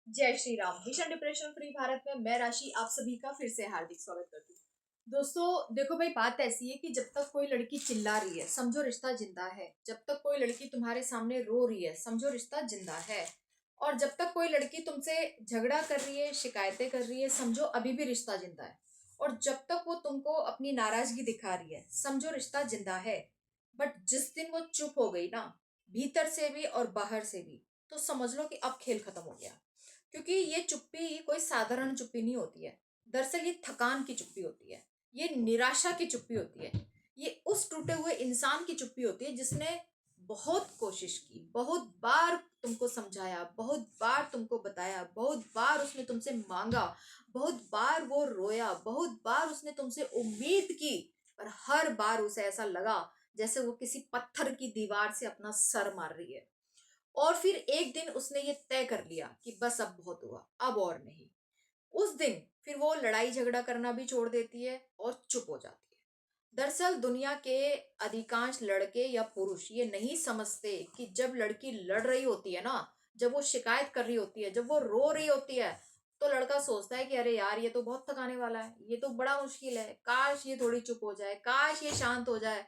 जय Shri Ram. Mission depression free Bharat में मैं राशि आप सभी का फिर से हार्दिक स्वागत करती हूँ। दोस्तों देखो भाई, बात ऐसी है कि जब तक कोई लड़की चिल्ला रही है समझो रिश्ता जिंदा है। जब तक कोई लड़की तुम्हारे सामने रो रही है समझो रिश्ता जिंदा है। और जब तक कोई लड़की तुमसे झगड़ा कर रही है, शिकायतें कर रही है, समझो अभी भी रिश्ता जिंदा है। और जब तक वो तुमको अपनी नाराजगी दिखा रही है समझो रिश्ता जिंदा है। बट जिस दिन वो चुप हो गई ना, भीतर से भी और बाहर से भी, तो समझ लो कि अब खेल खत्म हो गया। क्योंकि ये चुप्पी कोई साधारण चुप्पी नहीं होती है। दरअसल ये थकान की चुप्पी होती है, ये निराशा की चुप्पी होती है, ये उस टूटे हुए इंसान की चुप्पी होती है जिसने बहुत कोशिश की, बहुत बार तुमको समझाया, बहुत बार तुमको बताया, बहुत बार उसने तुमसे मांगा, बहुत बार वो रोया, बहुत बार उसने तुमसे उम्मीद की। पर हर बार उसे ऐसा लगा जैसे वो किसी पत्थर की दीवार से अपना सर मार रही है। और फिर एक दिन उसने ये तय कर लिया कि बस अब बहुत हुआ, अब और नहीं। उस दिन फिर वो लड़ाई झगड़ा करना भी छोड़ देती है और चुप हो जाती है। दरअसल दुनिया के अधिकांश लड़के या पुरुष ये नहीं समझते कि जब लड़की लड़ रही होती है ना, जब वो शिकायत कर रही होती है, जब वो रो रही होती है, तो लड़का सोचता है कि अरे यार ये तो बहुत थकाने वाला है, ये तो बड़ा मुश्किल है, काश ये थोड़ी चुप हो जाए, काश ये शांत हो जाए,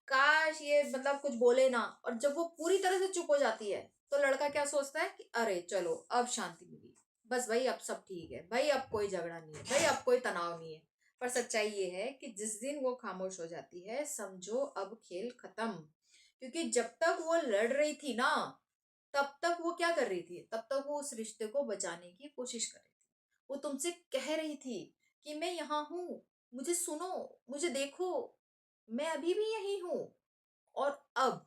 काश ये मतलब कुछ बोले ना। और जब वो पूरी तरह से चुप हो जाती है तो लड़का क्या सोचता है कि अरे चलो अब शांति मिली, बस भाई अब सब ठीक है, भाई अब कोई झगड़ा नहीं है, भाई अब कोई तनाव नहीं है। पर सच्चाई ये है कि जिस दिन वो खामोश हो जाती है समझो अब खेल खत्म। क्योंकि जब तक वो लड़ रही थी ना, तब तक वो क्या कर रही थी, तब तक वो उस रिश्ते को बचाने की कोशिश कर रही थी। वो तुमसे कह रही थी कि मैं यहाँ हूं, मुझे सुनो, मुझे देखो, मैं अभी भी यही हूं। और अब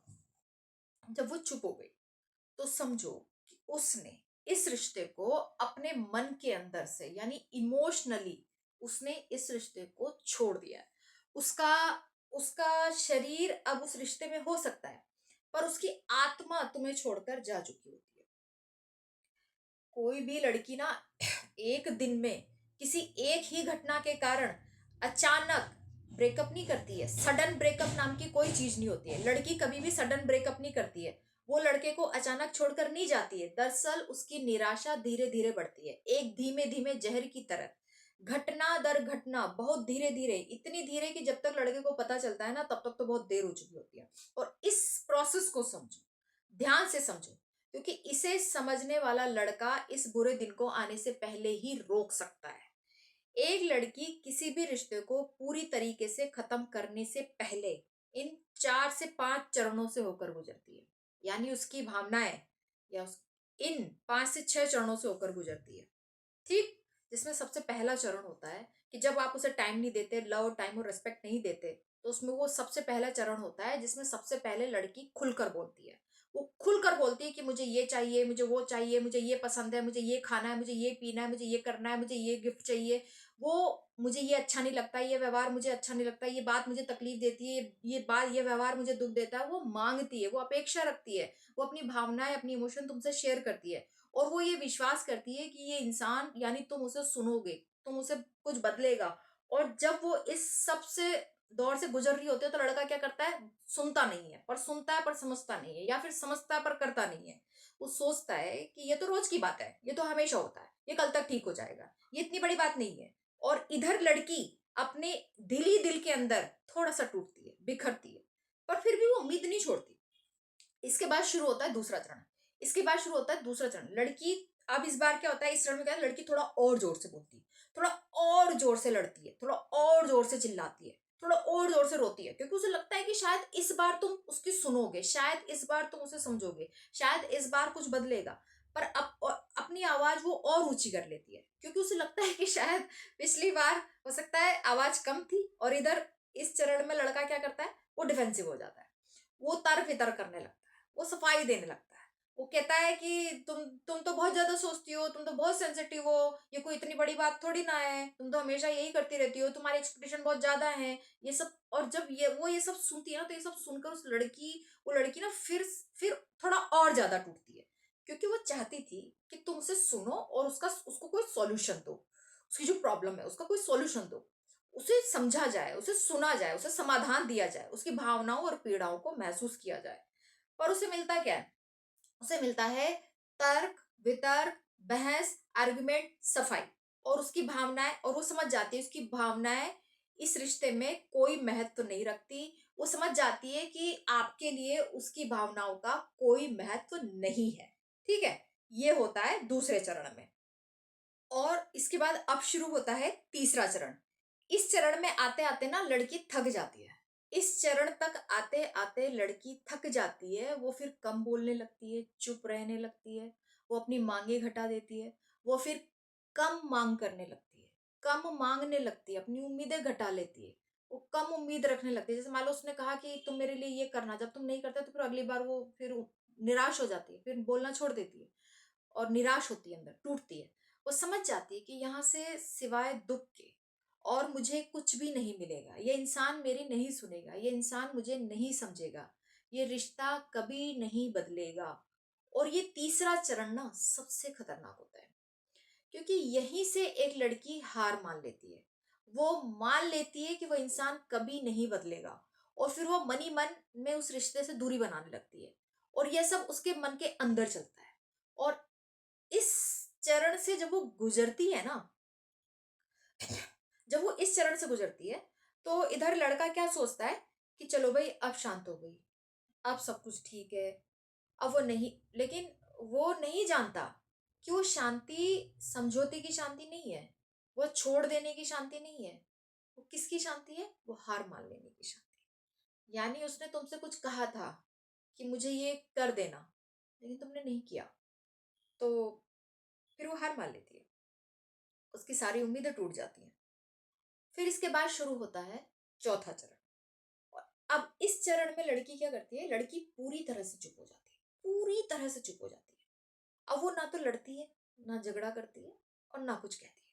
जब वो चुप हो गई तो समझो कि उसने इस रिश्ते को अपने मन के अंदर से यानी इमोशनली उसने इस रिश्ते को छोड़ दिया है। उसका उसका शरीर अब उस रिश्ते में हो सकता है, पर उसकी आत्मा तुम्हें छोड़कर जा चुकी होती है। कोई भी लड़की ना एक दिन में किसी एक ही घटना के कारण अचानक ब्रेकअप नहीं करती है। सडन ब्रेकअप नाम की कोई चीज नहीं होती है। लड़की कभी भी सडन ब्रेकअप नहीं करती है। वो लड़के को अचानक छोड़कर नहीं जाती है। दरअसल उसकी निराशा धीरे धीरे बढ़ती है, एक धीमे धीमे जहर की तरह, घटना दर घटना, बहुत धीरे धीरे, इतनी धीरे कि जब तक लड़के को पता चलता है ना तब तक तो बहुत देर हो चुकी होती है। और इस प्रोसेस को समझो, ध्यान से समझो, क्योंकि इसे समझने वाला लड़का इस बुरे दिन को आने से पहले ही रोक सकता है। एक लड़की किसी भी रिश्ते को पूरी तरीके से खत्म करने से पहले इन 4 से 5 चरणों से होकर गुजरती है। यानी उसकी भावनाएं या इन 5 से 6 चरणों से होकर गुजरती है। ठीक। जिसमें सबसे पहला चरण होता है कि जब आप उसे टाइम नहीं देते, लव टाइम और रिस्पेक्ट नहीं देते, तो उसमें वो सबसे पहला चरण होता है जिसमें सबसे पहले लड़की खुलकर बोलती है। वो खुलकर बोलती है कि मुझे ये चाहिए, मुझे वो चाहिए, मुझे ये पसंद है, मुझे ये खाना है, मुझे ये पीना है, मुझे ये करना है, मुझे ये गिफ्ट चाहिए, वो मुझे ये अच्छा नहीं लगता, ये व्यवहार मुझे अच्छा नहीं लगता, ये बात मुझे तकलीफ देती है, ये बात ये व्यवहार मुझे दुख देता है। वो मांगती है, वो अपेक्षा रखती है, वो अपनी भावनाएं अपनी इमोशन तुमसे शेयर करती है। और वो ये विश्वास करती है कि ये इंसान यानी तुम उसे सुनोगे, तुम उसे कुछ बदलेगा। और जब वो इस सब से दौर से गुजर रही होती है तो लड़का क्या करता है, सुनता नहीं है, पर सुनता है पर समझता नहीं है, या फिर समझता है पर करता नहीं है। वो सोचता है कि ये तो रोज की बात है, ये तो हमेशा होता है, ये कल तक ठीक हो जाएगा, ये इतनी बड़ी बात नहीं है। और इधर लड़की अपने दिल ही दिल के अंदर थोड़ा सा टूटती है, बिखरती है, पर फिर भी वो उम्मीद नहीं छोड़ती। इसके बाद शुरू होता है दूसरा चरण। इसके बाद शुरू होता है दूसरा चरण। लड़की, अब इस बार क्या होता है, इस चरण में क्या है, लड़की थोड़ा और जोर से बोलती है, थोड़ा और जोर से लड़ती है, थोड़ा और जोर से चिल्लाती है, थोड़ा और जोर से रोती है, क्योंकि उसे लगता है कि शायद इस बार तुम उसकी सुनोगे, शायद इस बार तुम उसे समझोगे, शायद इस बार कुछ बदलेगा। पर अब अपनी आवाज वो और ऊंची कर लेती है, क्योंकि उसे लगता है कि शायद पिछली बार हो सकता है आवाज कम थी। और इधर इस चरण में लड़का क्या करता है, वो डिफेंसिव हो जाता है, वो तर फितर करने लगता है, वो सफाई देने लगता है। वो कहता है कि तुम तो बहुत ज्यादा सोचती हो, तुम तो बहुत सेंसिटिव हो, ये कोई इतनी बड़ी बात थोड़ी ना है, तुम तो हमेशा यही करती रहती हो, तुम्हारी एक्सपेक्टेशन बहुत ज्यादा है, ये सब। और जब ये सब सुनती है ना, तो ये सब सुनकर वो लड़की ना फिर थोड़ा और ज्यादा टूटती है। क्योंकि वो चाहती थी कि तुम उसे सुनो और उसको कोई सॉल्यूशन दो, उसकी जो प्रॉब्लम है उसका कोई सॉल्यूशन दो, उसे समझा जाए, उसे सुना जाए, उसे समाधान दिया जाए, उसकी भावनाओं और पीड़ाओं को महसूस किया जाए। पर उसे मिलता क्या है, उसे मिलता है तर्क वितर्क, बहस, आर्गुमेंट, सफाई, और उसकी भावनाएं, और वो समझ जाती है उसकी भावनाएं इस रिश्ते में कोई महत्व नहीं रखती। वो समझ जाती है कि आपके लिए उसकी भावनाओं का कोई महत्व नहीं है। ठीक है, ये होता है दूसरे चरण में। और इसके बाद अब शुरू होता है तीसरा चरण। इस चरण में आते आते ना लड़की थक जाती है। इस चरण तक आते आते लड़की थक जाती है। वो फिर कम बोलने लगती है, चुप रहने लगती है, वो अपनी मांगे घटा देती है, वो फिर कम मांग करने लगती है, कम मांगने लगती है, अपनी उम्मीदें घटा लेती है, वो कम उम्मीद रखने लगती है। जैसे मान लो उसने कहा कि तुम मेरे लिए ये करना, जब तुम नहीं करते तो फिर अगली बार वो फिर निराश हो जाती है, फिर बोलना छोड़ देती है और निराश होती है, अंदर टूटती है। वो समझ जाती है कि यहाँ से सिवाय दुख के और मुझे कुछ भी नहीं मिलेगा, ये इंसान मेरी नहीं सुनेगा, ये इंसान मुझे नहीं समझेगा, ये रिश्ता कभी नहीं बदलेगा। और ये तीसरा चरण ना सबसे खतरनाक होता है, क्योंकि यहीं से एक लड़की हार मान लेती है। वो मान लेती है कि वो इंसान कभी नहीं बदलेगा, और फिर वो मन ही मन में उस रिश्ते से दूरी बनाने लगती है, और यह सब उसके मन के अंदर चलता है। और इस चरण से जब वो गुजरती है ना, जब वो इस चरण से गुजरती है, तो इधर लड़का क्या सोचता है कि चलो भाई अब शांत हो गई, अब सब कुछ ठीक है, अब वो नहीं, लेकिन वो नहीं जानता कि वो शांति समझौते की शांति नहीं है, वो छोड़ देने की शांति नहीं है। वो किसकी शांति है? वो हार मान लेने की शांति। यानी उसने तुमसे कुछ कहा था कि मुझे ये कर देना, लेकिन तुमने नहीं किया, तो फिर वो हार मान लेती है, उसकी सारी उम्मीदें टूट जाती हैं। फिर इसके बाद शुरू होता है चौथा चरण। और अब इस चरण में लड़की क्या करती है? लड़की पूरी तरह से चुप हो जाती है, पूरी तरह से चुप हो जाती है। अब वो ना तो लड़ती है, ना झगड़ा करती है, और ना कुछ कहती है,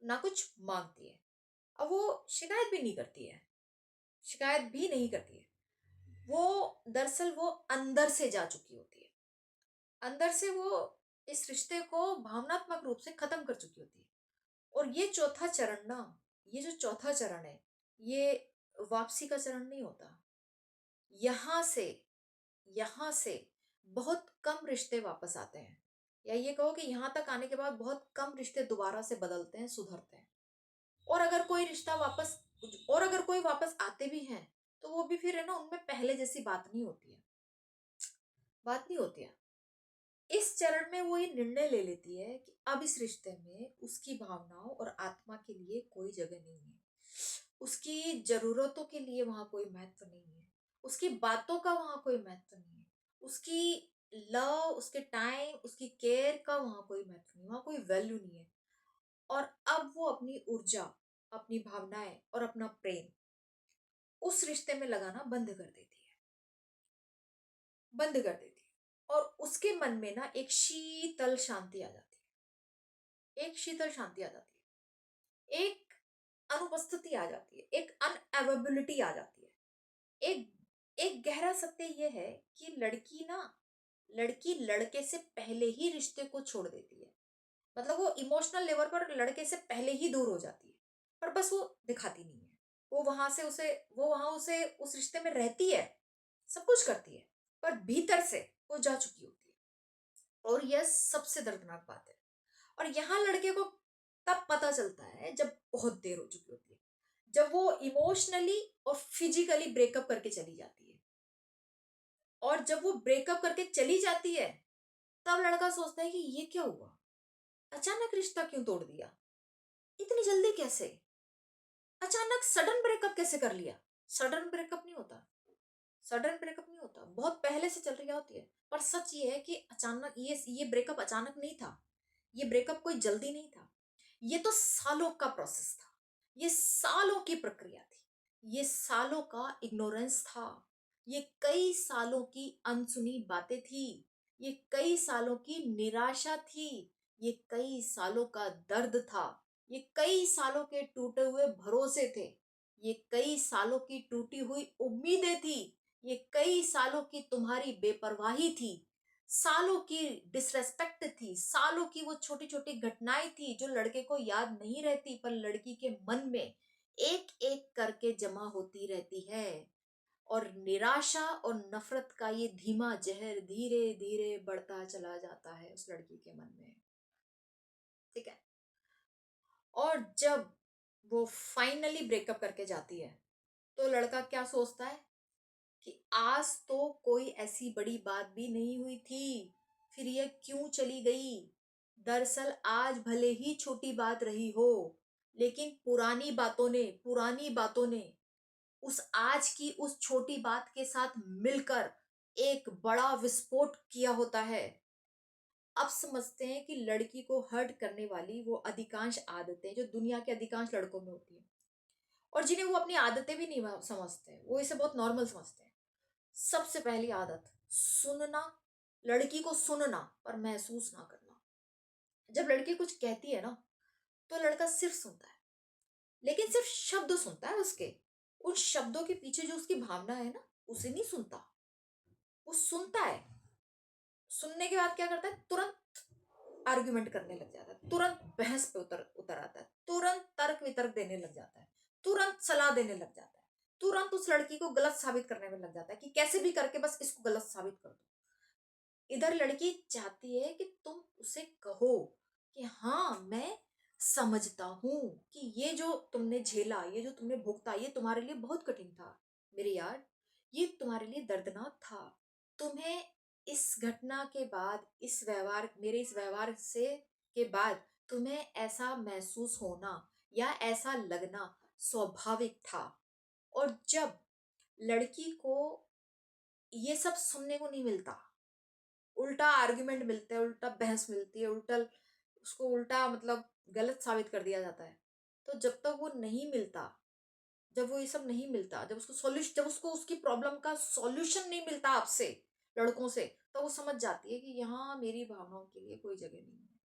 ना कुछ मांगती है। अब वो शिकायत भी नहीं करती है, शिकायत भी नहीं करती है। वो दरअसल वो अंदर से जा चुकी होती है, अंदर से वो इस रिश्ते को भावनात्मक रूप से खत्म कर चुकी होती है। और ये चौथा चरण ना, ये जो चौथा चरण है, ये वापसी का चरण नहीं होता। यहाँ से यहाँ से बहुत कम रिश्ते वापस आते हैं, या ये कहो कि यहाँ तक आने के बाद बहुत कम रिश्ते दोबारा से बदलते हैं, सुधरते हैं। और अगर कोई रिश्ता वापस, और अगर कोई वापस आते भी हैं, तो वो भी फिर है ना, उनमें पहले जैसी बात नहीं होती है, बात नहीं होती है। इस चरण में वो ये निर्णय ले लेती है कि अब इस रिश्ते में उसकी भावनाओं और आत्मा के लिए कोई जगह नहीं है, उसकी जरूरतों के लिए वहां कोई महत्व नहीं है, उसकी बातों का वहां कोई महत्व नहीं है, उसकी लव, उसके टाइम, उसकी केयर का वहां कोई महत्व नहीं, वहां कोई वैल्यू नहीं है। और अब वो अपनी ऊर्जा, अपनी भावनाएं और अपना प्रेम उस रिश्ते में लगाना बंद कर देती है, बंद कर देती है। और उसके मन में ना एक शीतल शांति आ जाती है, एक शीतल शांति आ जाती है, एक अनुपस्थिति आ जाती है, एक अनअवेबिलिटी आ जाती है। एक एक गहरा सत्य ये है कि लड़की ना, लड़की लड़के से पहले ही रिश्ते को छोड़ देती है। मतलब वो इमोशनल लेवल पर लड़के से पहले ही दूर हो जाती है, पर बस वो दिखाती नहीं है। वो वहां से उसे, वो वहां उसे उस रिश्ते में रहती है, सब कुछ करती है, पर भीतर से वो जा चुकी होती है। और यह सबसे दर्दनाक बात है। और यहाँ लड़के को तब पता चलता है जब बहुत देर हो चुकी होती है, जब वो इमोशनली और फिजिकली ब्रेकअप करके चली जाती है। और जब वो ब्रेकअप करके चली जाती है, तब लड़का सोचता है कि ये क्या हुआ, अचानक रिश्ता क्यों तोड़ दिया, इतनी जल्दी कैसे, अचानक सडन ब्रेकअप कैसे कर लिया। सडन ब्रेकअप नहीं होता, सडन ब्रेकअप नहीं होता, बहुत पहले से चल रही होती है। पर सच ये है कि अचानक ये ब्रेकअप अचानक नहीं था, ये ब्रेकअप कोई जल्दी नहीं था, ये तो सालों का प्रोसेस था, ये सालों की प्रक्रिया थी, ये सालों का इग्नोरेंस था, ये कई सालों की अनसुनी बातें थी, ये कई सालों की निराशा थी, ये कई सालों का दर्द था, ये कई सालों के टूटे हुए भरोसे थे, ये कई सालों की टूटी हुई उम्मीदें थी, ये कई सालों की तुम्हारी बेपरवाही थी, सालों की डिसरेस्पेक्ट थी, सालों की वो छोटी छोटी घटनाएं थी जो लड़के को याद नहीं रहती, पर लड़की के मन में एक एक करके जमा होती रहती है। और निराशा और नफरत का ये धीमा जहर धीरे धीरे बढ़ता चला जाता है उस लड़की के मन में। और जब वो फाइनली ब्रेकअप करके जाती है तो लड़का क्या सोचता है कि आज तो कोई ऐसी बड़ी बात भी नहीं हुई थी, फिर ये क्यों चली गई। दरअसल आज भले ही छोटी बात रही हो, लेकिन पुरानी बातों ने उस आज की उस छोटी बात के साथ मिलकर एक बड़ा विस्फोट किया होता है। अब समझते हैं कि लड़की को हर्ट करने वाली वो अधिकांश आदतें जो दुनिया के अधिकांश लड़कों में होती हैं, और जिन्हें वो अपनी आदतें भी नहीं समझते, वो इसे बहुत नॉर्मल समझते हैं। सबसे पहली आदत, सुनना। लड़की को सुनना पर महसूस ना करना। जब लड़की कुछ कहती है ना, तो लड़का सिर्फ सुनता है, लेकिन सिर्फ शब्द सुनता है उसके। उन शब्दों के पीछे जो उसकी भावना है ना, उसे नहीं सुनता। वो सुनता है, सुनने के बाद क्या करता है, तुरंत आर्ग्यूमेंट करने लग जाता है, तुरंत बहस पे उतर उतर आता है, तुरंत तर्क वितर्क देने लग जाता है, तुरंत सलाह देने लग जाता है, तुरंत उस लड़की को गलत साबित करने में लग जाता है कि कैसे भी करके बस इसको गलत साबित कर दो। इधर लड़की चाहती है कि तुम उसे कहो कि हाँ, मैं समझता हूं कि ये जो तुमने झेला, ये जो तुमने भुगता, ये तुम्हारे लिए बहुत कठिन था मेरे यार, ये तुम्हारे लिए दर्दनाक था। तुम्हें इस घटना के बाद, इस व्यवहार से के बाद तुम्हें ऐसा महसूस होना या ऐसा लगना स्वाभाविक था। और जब लड़की को ये सब सुनने को नहीं मिलता, उल्टा आर्ग्यूमेंट मिलते हैं, उल्टा बहस मिलती है, उल्टा उसको उल्टा मतलब गलत साबित कर दिया जाता है, तो जब तक वो नहीं मिलता, जब वो ये सब नहीं मिलता, जब उसको उसकी प्रॉब्लम का सॉल्यूशन नहीं मिलता आपसे, लड़कों से, तो वो समझ जाती है कि यहाँ मेरी भावनाओं के लिए कोई जगह नहीं है।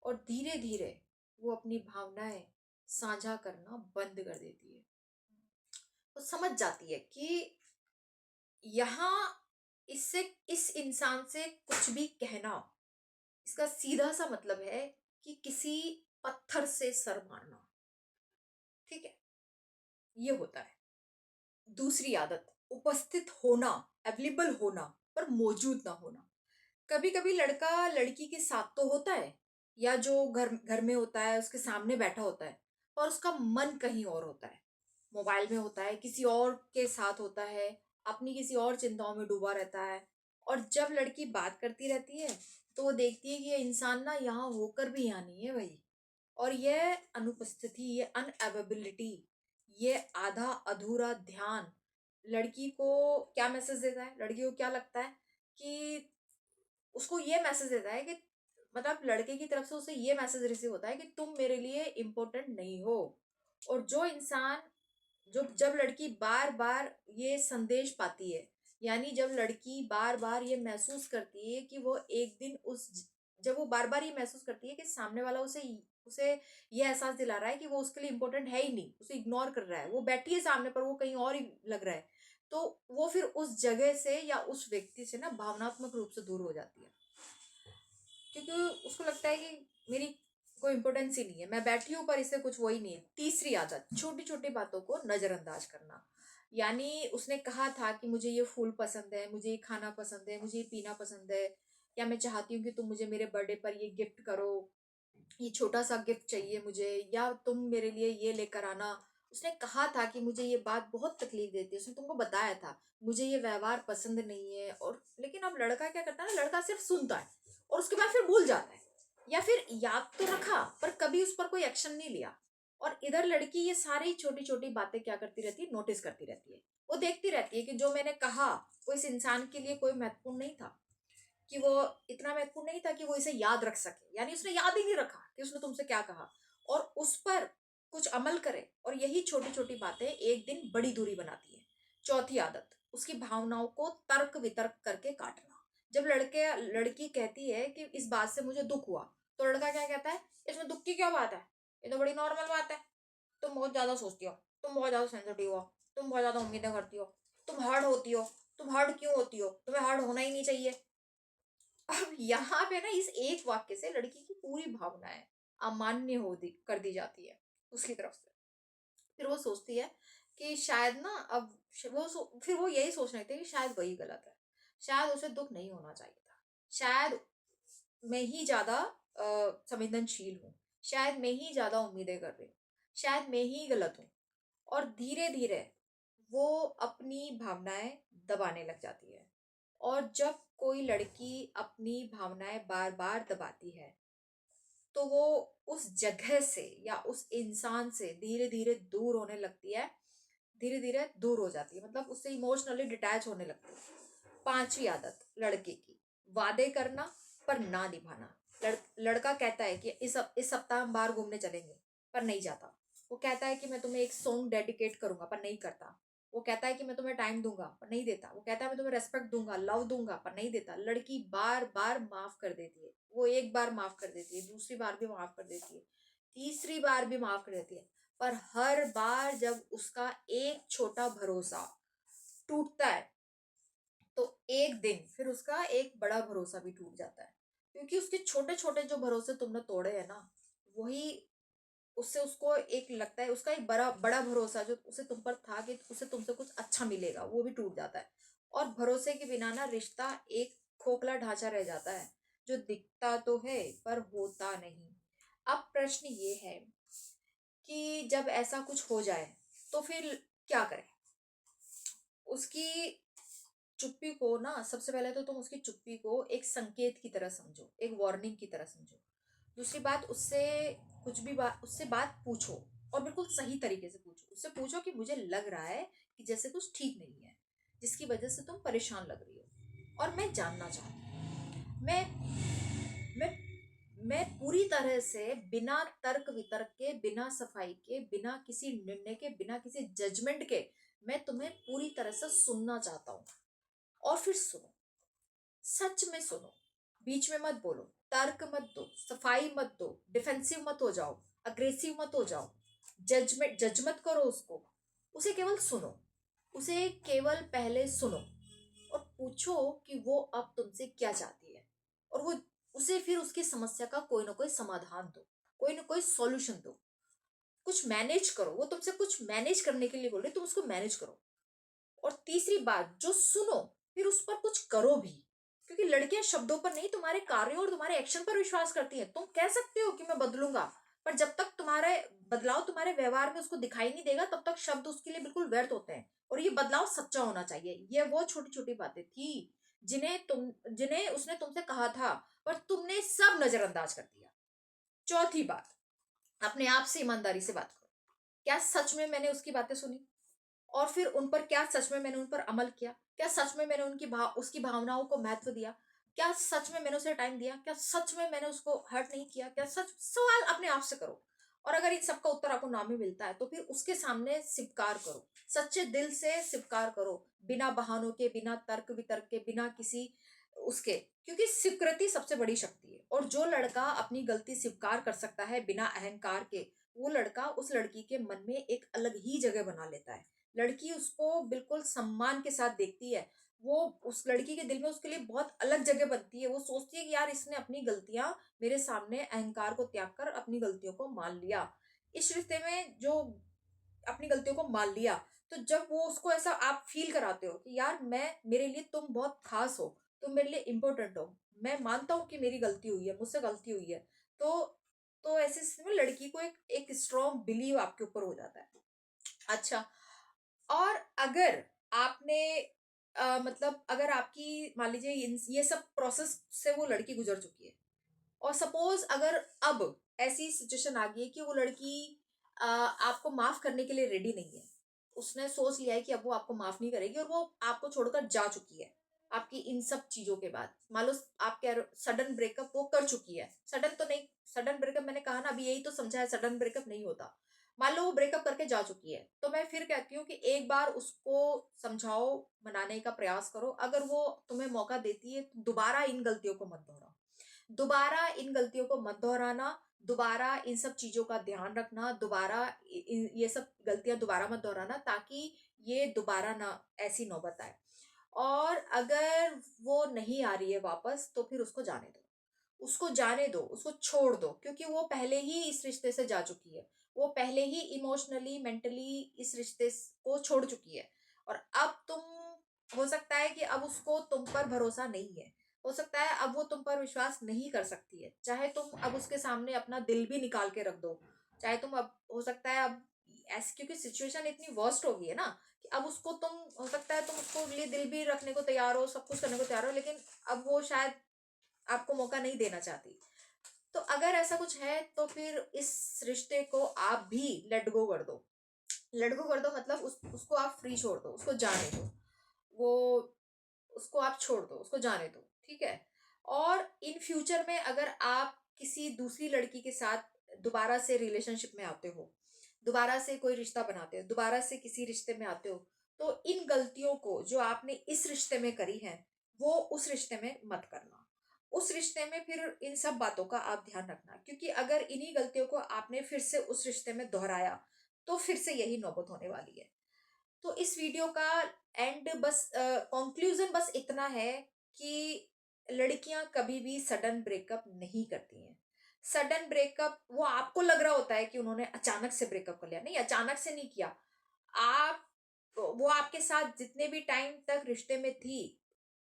और धीरे धीरे वो अपनी भावनाएं साझा करना बंद कर देती है। वो समझ जाती है कि यहाँ इससे, इस इंसान से कुछ भी कहना, इसका सीधा सा मतलब है कि किसी पत्थर से सर मारना। ठीक है, ये होता है। दूसरी आदत, उपस्थित होना, अवेलेबल होना पर मौजूद ना होना। कभी कभी लड़का लड़की के साथ तो होता है, या जो घर घर में होता है उसके सामने बैठा होता है, पर उसका मन कहीं और होता है, मोबाइल में होता है, किसी और के साथ होता है, अपनी किसी और चिंताओं में डूबा रहता है। और जब लड़की बात करती रहती है, तो वो देखती है कि ये इंसान ना यहाँ होकर भी यहाँ नहीं है भाई। और यह अनुपस्थिति, ये अनअवेबिलिटी, ये आधा अधूरा ध्यान लड़की को क्या मैसेज देता है, लड़की को क्या लगता है कि उसको ये मैसेज देता है कि मतलब लड़के की तरफ से उसे ये मैसेज रिसीव होता है कि तुम मेरे लिए इम्पोर्टेंट नहीं हो। और जो इंसान, जो जब लड़की बार बार ये संदेश पाती है, यानी जब लड़की बार बार ये महसूस करती है कि वो एक दिन उस, जब वो बार बार ये महसूस करती है कि सामने वाला उसे उसे ये एहसास दिला रहा है कि वो उसके लिए इम्पोर्टेंट है ही नहीं, उसे इग्नोर कर रहा है, वो बैठी है सामने पर वो कहीं और ही लग रहा है, तो वो फिर उस जगह से या उस व्यक्ति से ना भावनात्मक रूप से दूर हो जाती है, क्योंकि उसको लगता है कि मेरी कोई इंपॉर्टेंस ही नहीं है, मैं बैठी हूँ पर इससे कुछ वो ही नहीं है। तीसरी आदत, छोटी छोटी बातों को नजरअंदाज करना। यानी उसने कहा था कि मुझे ये फूल पसंद है, मुझे ये खाना पसंद है, मुझे ये पीना पसंद है, या मैं चाहती हूँ कि तुम मुझे मेरे बर्थडे पर ये गिफ्ट करो, ये छोटा सा गिफ्ट चाहिए मुझे, या तुम मेरे लिए ये लेकर आना। उसने कहा था कि मुझे ये बात बहुत तकलीफ देती है, उसने तुमको बताया था मुझे ये व्यवहार पसंद नहीं है। और लेकिन अब लड़का क्या करता है ना, लड़का सिर्फ सुनता है और उसके बाद फिर भूल जाता है, या फिर याद तो रखा पर कभी उस पर कोई एक्शन नहीं लिया। और इधर लड़की ये सारी छोटी छोटी बातें क्या करती रहती है, नोटिस करती रहती है। वो देखती रहती है कि जो मैंने कहा वो इस इंसान के लिए कोई महत्वपूर्ण नहीं था, कि वो इतना महत्वपूर्ण नहीं था कि वो इसे याद रख सके, यानी उसने याद ही नहीं रखा कि उसने तुमसे क्या कहा, और उस पर कुछ अमल करे। और यही छोटी छोटी बातें एक दिन बड़ी दूरी बनाती है। चौथी आदत, उसकी भावनाओं को तर्क वितर्क करके काटना। जब लड़की कहती है कि इस बात से मुझे दुख हुआ, तो लड़का क्या कहता है, इसमें दुख की क्या बात है, ये तो बड़ी नॉर्मल बात है, तुम बहुत ज्यादा सोचती हो, तुम बहुत ज्यादा सेंसिटिव हो, तुम बहुत ज्यादा उम्मीदें करती हो, तुम हर्ट होती हो, तुम हर्ट क्यों होती हो, तुम्हें हर्ट होना ही नहीं चाहिए। अब यहाँ पे ना इस एक वाक्य से लड़की की पूरी भावनाएं अमान्य कर दी जाती है उसकी तरफ से। फिर वो सोचती है कि शायद ना अब फिर वो यही सोचने लगती है कि शायद वही गलत है, शायद उसे दुख नहीं होना चाहिए था, शायद मैं ही ज्यादा संवेदनशील हूँ, शायद मैं ही ज़्यादा उम्मीदें कर रही हूँ, शायद मैं ही गलत हूँ। और धीरे धीरे वो अपनी भावनाएं दबाने लग जाती है। और जब कोई लड़की अपनी भावनाएं बार बार दबाती है तो वो उस जगह से या उस इंसान से धीरे धीरे दूर होने लगती है, धीरे धीरे दूर हो जाती है, मतलब उससे इमोशनली डिटैच होने लगती है। पांचवी आदत लड़के की, वादे करना पर ना निभाना। लड़का कहता है कि इस सप्ताह हम बाहर घूमने चलेंगे, पर नहीं जाता। वो कहता है कि मैं तुम्हें एक सॉन्ग डेडिकेट करूंगा, पर नहीं करता। वो कहता है कि मैं तुम्हें टाइम दूंगा, पर नहीं देता। वो कहता है मैं तुम्हें रेस्पेक्ट दूंगा, लव दूंगा, पर नहीं देता। लड़की बार बार माफ कर देती है। वो एक बार माफ कर देती है, दूसरी बार भी माफ कर देती है, तीसरी बार भी माफ कर देती है। पर हर बार जब उसका एक छोटा भरोसा टूटता है तो एक दिन फिर उसका एक बड़ा भरोसा भी टूट जाता है। क्योंकि उसके छोटे छोटे जो भरोसे तुमने तोड़े हैं ना, वही उससे उसको एक लगता है, उसका एक बड़ा बड़ा भरोसा जो उसे तुम पर था कि उसे तुमसे कुछ अच्छा मिलेगा, वो भी टूट जाता है। और भरोसे के बिना ना रिश्ता एक खोखला ढांचा रह जाता है, जो दिखता तो है पर होता नहीं। अब प्रश्न ये है कि जब ऐसा कुछ हो जाए तो फिर क्या करें। उसकी चुप्पी को ना, सबसे पहले तो तुम उसकी चुप्पी को एक संकेत की तरह समझो, एक वार्निंग की तरह समझो। दूसरी बात, उससे कुछ भी बात, उससे बात पूछो, और बिल्कुल सही तरीके से पूछो। उससे पूछो कि मुझे लग रहा है कि जैसे कुछ ठीक नहीं है, जिसकी वजह से तुम परेशान लग रही हो, और मैं जानना चाहती हूँ। मैं मैं पूरी तरह से बिना तर्क वितर्क के, बिना सफाई के, बिना किसी निर्णय के, बिना किसी जजमेंट के, मैं तुम्हें पूरी तरह से सुनना चाहता हूँ। और फिर सुनो, सच में सुनो, बीच में मत बोलो, तर्क मत दो, सफाई मत दो, डिफेंसिव मत हो जाओ, अग्रेसिव मत हो जाओ, जज मत करो उसको। उसे केवल सुनो, उसे केवल पहले सुनो, और पूछो कि वो अब तुमसे क्या चाहती है। और वो उसे फिर उसकी समस्या का कोई ना कोई समाधान दो, कोई ना कोई सॉल्यूशन दो। कुछ मैनेज करो, वो तुमसे कुछ मैनेज करने के लिए बोल रही है, तुम उसको मैनेज करो। और तीसरी बात, जो सुनो फिर उस पर कुछ करो भी। क्योंकि लड़कियां शब्दों पर नहीं, तुम्हारे कार्यों और तुम्हारे एक्शन पर विश्वास करती हैं। तुम कह सकते हो कि मैं बदलूंगा, पर जब तक तुम्हारे बदलाव तुम्हारे व्यवहार में उसको दिखाई नहीं देगा, तब तक शब्द उसके लिए बिल्कुल व्यर्थ होते हैं। और ये बदलाव सच्चा होना चाहिए। ये वो छोटी छोटी बातें थी जिन्हें उसने तुमसे कहा था, पर तुमने सब नजरअंदाज कर दिया। चौथी बात, अपने आप से ईमानदारी से बात करो। क्या सच में मैंने उसकी बातें सुनी? और फिर उन पर क्या सच में मैंने उन पर अमल किया? क्या सच में मैंने उसकी भावनाओं को महत्व दिया? क्या सच में मैंने उसे टाइम दिया? क्या सच में मैंने उसको हर्ट नहीं किया? क्या सच, सवाल अपने आप से करो। और अगर इन सबका उत्तर आपको ना भी मिलता है तो फिर उसके सामने स्वीकार करो, सच्चे दिल से स्वीकार करो, बिना बहानों के, बिना तर्क वितर्क के, बिना किसी उसके। क्योंकि स्वीकृति सबसे बड़ी शक्ति है। और जो लड़का अपनी गलती स्वीकार कर सकता है बिना अहंकार के, वो लड़का उस लड़की के मन में एक अलग ही जगह बना लेता है। लड़की उसको बिल्कुल सम्मान के साथ देखती है। वो उस लड़की के दिल में उसके लिए बहुत अलग जगह बनती है। वो सोचती है कि यार, इसने अपनी गलतियां मेरे सामने अहंकार को त्याग कर अपनी गलतियों को मान लिया। इस रिश्ते में जो अपनी गलतियों को मान लिया, तो जब वो उसको ऐसा आप फील कराते हो कि यार, मैं मेरे लिए तुम बहुत खास हो, तुम मेरे लिए इम्पोर्टेंट हो, मैं मानता हूँ कि मेरी गलती हुई है, मुझसे गलती हुई है, तो ऐसे स्थिति में लड़की को एक स्ट्रॉन्ग बिलीव आपके ऊपर हो जाता है। अच्छा, और अगर आपने मतलब अगर आपकी मान लीजिए ये सब प्रोसेस से वो लड़की गुजर चुकी है, और सपोज अगर अब ऐसी सिचुएशन आ गई है कि वो लड़की आपको माफ करने के लिए रेडी नहीं है, उसने सोच लिया है कि अब वो आपको माफ नहीं करेगी, और वो आपको छोड़कर जा चुकी है आपकी इन सब चीजों के बाद। मान लो आप कह रहे सडन ब्रेकअप वो कर चुकी है, सडन तो नहीं, सडन ब्रेकअप मैंने कहा ना अभी, यही तो समझा है, सडन ब्रेकअप नहीं होता। मान लो वो ब्रेकअप करके जा चुकी है, तो मैं फिर कहती हूँ कि एक बार उसको समझाओ, मनाने का प्रयास करो। अगर वो तुम्हें मौका देती है तो दोबारा इन गलतियों को मत दोहराओ, दोबारा इन गलतियों को मत दोहराना, दोबारा इन सब चीजों का ध्यान रखना, दोबारा ये सब गलतियां दोबारा मत दोहराना, ताकि ये दोबारा ना ऐसी नौबत आए। और अगर वो नहीं आ रही है वापस, तो फिर उसको जाने दो, उसको जाने दो, उसको छोड़ दो। क्योंकि वो पहले ही इस रिश्ते से जा चुकी है, वो पहले ही इमोशनली मेंटली इस रिश्ते को छोड़ चुकी है। और अब तुम, हो सकता है कि अब उसको तुम पर भरोसा नहीं है, हो सकता है अब वो तुम पर विश्वास नहीं कर सकती है, चाहे तुम अब उसके सामने अपना दिल भी निकाल के रख दो, चाहे तुम अब हो सकता है अब ऐसी, क्योंकि सिचुएशन इतनी वर्स्ट हो गई है ना कि अब उसको तुम हो सकता है तुम उसको लिए दिल भी रखने को तैयार हो, सब कुछ करने को तैयार हो, लेकिन अब वो शायद आपको मौका नहीं देना चाहती। तो अगर ऐसा कुछ है तो फिर इस रिश्ते को आप भी लेट गो कर दो। लेट गो कर दो मतलब उसको आप फ्री छोड़ दो, उसको जाने दो। वो उसको आप छोड़ दो, उसको जाने दो, ठीक है। और इन फ्यूचर में अगर आप किसी दूसरी लड़की के साथ दोबारा से रिलेशनशिप में आते हो, दोबारा से कोई रिश्ता बनाते हो, दोबारा से किसी रिश्ते में आते हो, तो इन गलतियों को जो आपने इस रिश्ते में करी है वो उस रिश्ते में मत करना। उस रिश्ते में फिर इन सब बातों का आप ध्यान रखना, क्योंकि अगर इन्हीं गलतियों को आपने फिर से उस रिश्ते में दोहराया तो फिर से यही नौबत होने वाली है। तो इस वीडियो का एंड बस कंक्लूजन बस इतना है कि लड़कियां कभी भी सडन ब्रेकअप नहीं करती हैं। सडन ब्रेकअप वो आपको लग रहा होता है कि उन्होंने अचानक से ब्रेकअप कर लिया, नहीं, अचानक से नहीं किया। आप वो आपके साथ जितने भी टाइम तक रिश्ते में थी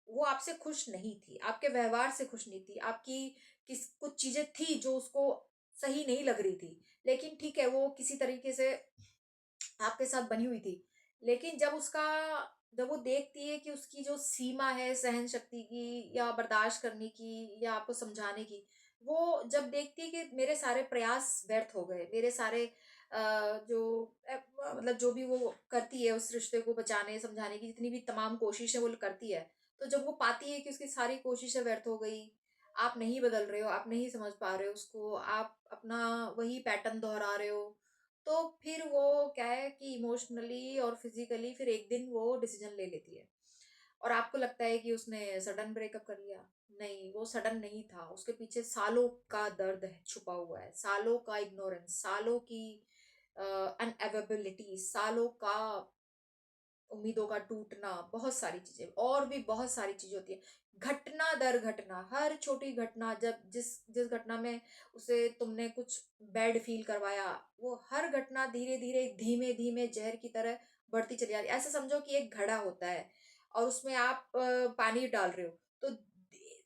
वो आपसे खुश नहीं थी, आपके व्यवहार से खुश नहीं थी, आपकी किस कुछ चीजें थी जो उसको सही नहीं लग रही थी, लेकिन ठीक है वो किसी तरीके से आपके साथ बनी हुई थी। लेकिन जब वो देखती है कि उसकी जो सीमा है सहन शक्ति की या बर्दाश्त करने की या आपको समझाने की, वो जब देखती है कि मेरे सारे प्रयास व्यर्थ हो गए, मेरे सारे मतलब जो भी वो करती है उस रिश्ते को बचाने समझाने की जितनी भी तमाम कोशिशें वो करती है, तो जब वो पाती है कि उसकी सारी कोशिशें व्यर्थ हो गई, आप नहीं बदल रहे हो, आप नहीं समझ पा रहे हो उसको, आप अपना वही पैटर्न दोहरा रहे हो, तो फिर वो क्या है कि इमोशनली और फिजिकली फिर एक दिन वो डिसीजन ले लेती है। और आपको लगता है कि उसने सडन ब्रेकअप कर लिया। नहीं, वो सडन नहीं था, उसके पीछे सालों का दर्द है छुपा हुआ है, सालों का इग्नोरेंस, सालों की अनअवेबिलिटी, सालों का उम्मीदों का टूटना, बहुत सारी चीजें और भी बहुत सारी चीजें होती है। घटना दर घटना, हर छोटी घटना, जब जिस जिस घटना में उसे तुमने कुछ बैड फील करवाया, वो हर घटना धीरे धीरे धीमे धीमे जहर की तरह बढ़ती चली जाती है। ऐसे समझो कि एक घड़ा होता है और उसमें आप पानी डाल रहे हो, तो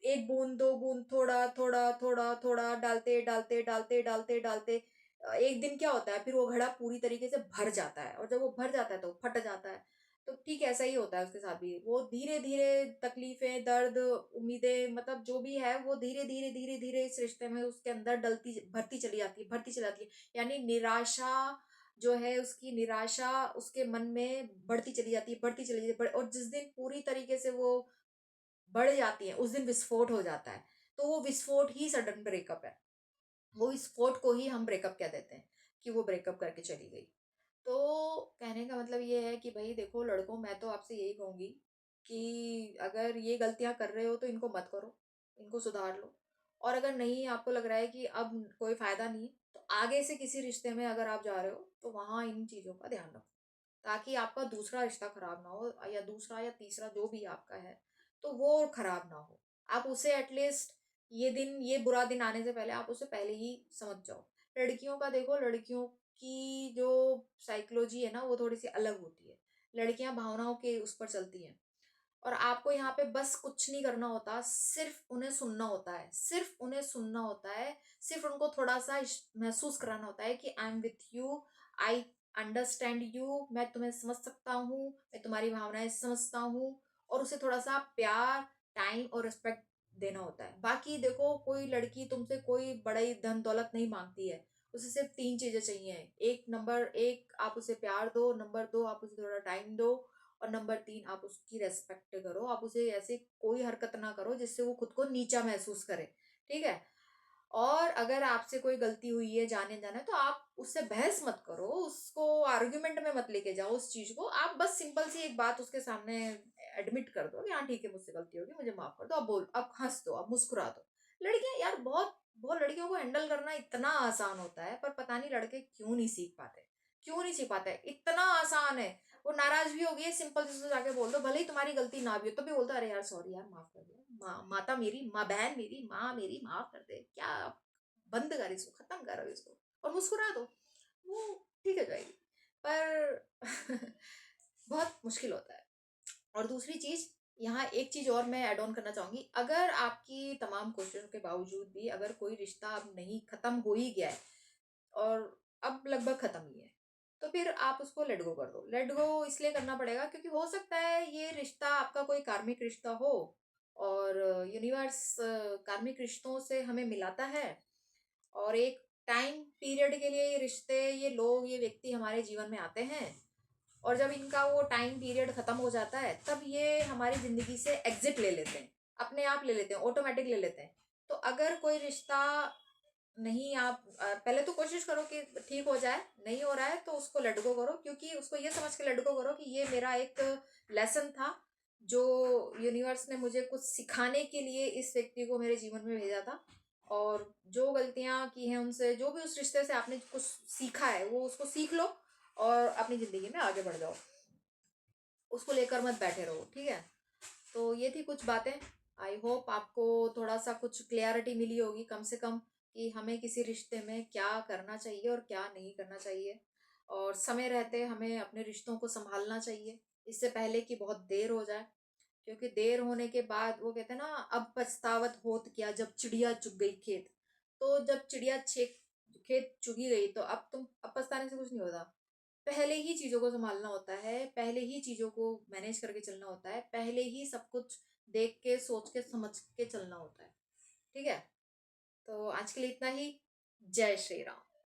एक बूंद दो बूंद थोड़ा थोड़ा थोड़ा थोड़ा डालते डालते डालते डालते डालते एक दिन क्या होता है, फिर वो घड़ा पूरी तरीके से भर जाता है, और जब वो भर जाता है तो वो फट जाता है। तो ठीक ऐसा ही होता है उसके साथ भी, वो धीरे धीरे तकलीफें, दर्द, उम्मीदें, मतलब जो भी है वो धीरे धीरे धीरे धीरे इस रिश्ते में उसके अंदर डलती भरती चली जाती है, भरती चली जाती है। यानी निराशा जो है, उसकी निराशा उसके मन में बढ़ती चली जाती है, बढ़ती चली जाती है, और जिस दिन पूरी तरीके से वो बढ़ जाती है उस दिन विस्फोट हो जाता है। तो वो विस्फोट ही सडन ब्रेकअप है, वो विस्फोट को ही हम ब्रेकअप कह देते हैं कि वो ब्रेकअप करके चली गई। तो कहने का मतलब ये है कि भाई देखो लड़कों, मैं तो आपसे यही कहूंगी कि अगर ये गलतियां कर रहे हो तो इनको मत करो, इनको सुधार लो। और अगर नहीं, आपको लग रहा है कि अब कोई फायदा नहीं, तो आगे से किसी रिश्ते में अगर आप जा रहे हो तो वहां इन चीजों का ध्यान रखो, ताकि आपका दूसरा रिश्ता खराब ना हो, या दूसरा या तीसरा जो भी आपका है तो वो खराब ना हो। आप उसे एटलीस्ट ये बुरा दिन आने से पहले आप उसे पहले ही समझ जाओ। लड़कियों का देखो, लड़कियों की जो साइकोलॉजी है ना वो थोड़ी सी अलग होती है। लड़कियां भावनाओं के उस पर चलती हैं, और आपको यहाँ पे बस कुछ नहीं करना होता, सिर्फ उन्हें सुनना होता है, सिर्फ उन्हें सुनना होता है, सिर्फ उनको थोड़ा सा महसूस कराना होता है कि I am with you, I understand you, मैं तुम्हें समझ सकता हूँ, मैं तुम्हारी भावनाएं समझता हूँ। और उसे थोड़ा सा प्यार, टाइम और रिस्पेक्ट देना होता है। बाकी देखो, कोई लड़की तुमसे कोई बड़ी धन दौलत नहीं मांगती है, उसे सिर्फ तीन चीजें चाहिए। एक, नंबर एक, आप उसे प्यार दो, नंबर दो, आप उसे थोड़ा टाइम दो, और नंबर तीन, आप उसकी रेस्पेक्ट करो, आप उसे ऐसे कोई हरकत ना करो जिससे वो खुद को नीचा महसूस करे, ठीक है। और अगर आपसे कोई गलती हुई है, जाने जाना है, तो आप उससे बहस मत करो, उसको आर्ग्यूमेंट में मत लेके जाओ उस चीज को, आप बस सिंपल सी एक बात उसके सामने एडमिट कर दो कि हाँ ठीक है, मुझसे गलती होगी, मुझे माफ कर दो, अब बोल, अब हंस दो, अब मुस्कुरा दो। लड़कियां यार, बहुत बहुत लड़कियों को हैंडल करना इतना आसान होता है, पर पता नहीं लड़के क्यों नहीं सीख पाते, क्यों नहीं सीख पाते, इतना आसान है। वो नाराज भी हो गई है, सिंपल से जाके बोल दो, भले ही तुम्हारी गलती ना भी हो तो भी बोलता, अरे यार सॉरी यार, माफ कर दो, माता मेरी, माँ बहन मेरी, माँ मेरी, माफ कर दे, क्या, बंद कर इसको, खत्म करो इसको, और मुस्कुरा दो, वो ठीक हो जाएगी। पर बहुत मुश्किल होता है। और दूसरी चीज यहाँ एक चीज़ और मैं ऐड ऑन करना चाहूँगी, अगर आपकी तमाम कोशिशों के बावजूद भी अगर कोई रिश्ता अब नहीं ख़त्म हो ही गया है और अब लगभग ख़त्म ही है, तो फिर आप उसको लेट गो कर दो। लेट गो इसलिए करना पड़ेगा क्योंकि हो सकता है ये रिश्ता आपका कोई कार्मिक रिश्ता हो और यूनिवर्स कार्मिक रिश्तों से हमें मिलाता है और एक टाइम पीरियड के लिए ये रिश्ते, ये लोग, ये व्यक्ति हमारे जीवन में आते हैं और जब इनका वो टाइम पीरियड खत्म हो जाता है तब ये हमारी ज़िंदगी से एग्जिट ले लेते हैं, अपने आप ले लेते हैं, ऑटोमेटिक ले लेते हैं। तो अगर कोई रिश्ता नहीं, आप पहले तो कोशिश करो कि ठीक हो जाए, नहीं हो रहा है तो उसको लेट गो करो, क्योंकि उसको ये समझ के लेट गो करो कि ये मेरा एक लेसन था जो यूनिवर्स ने मुझे कुछ सिखाने के लिए इस व्यक्ति को मेरे जीवन में भेजा था। और जो गलतियां की हैं उनसे, जो भी उस रिश्ते से आपने कुछ सीखा है वो उसको सीख लो और अपनी ज़िंदगी में आगे बढ़ जाओ, उसको लेकर मत बैठे रहो, ठीक है। तो ये थी कुछ बातें। आई होप आपको थोड़ा सा कुछ क्लियरिटी मिली होगी कम से कम, कि हमें किसी रिश्ते में क्या करना चाहिए और क्या नहीं करना चाहिए, और समय रहते हमें अपने रिश्तों को संभालना चाहिए इससे पहले कि बहुत देर हो जाए। क्योंकि देर होने के बाद वो कहते हैं ना, अब पछतावत होत क्या जब चिड़िया चुग गई खेत। तो जब चिड़िया खेत चुगी गई तो अब पछताने से कुछ नहीं होता। पहले ही चीज़ों को सँभालना होता है, पहले ही चीज़ों को मैनेज करके चलना होता है, पहले ही सब कुछ देख के, सोच के, समझ के चलना होता है। ठीक है? तो आज के लिए इतना ही। जय श्री राम।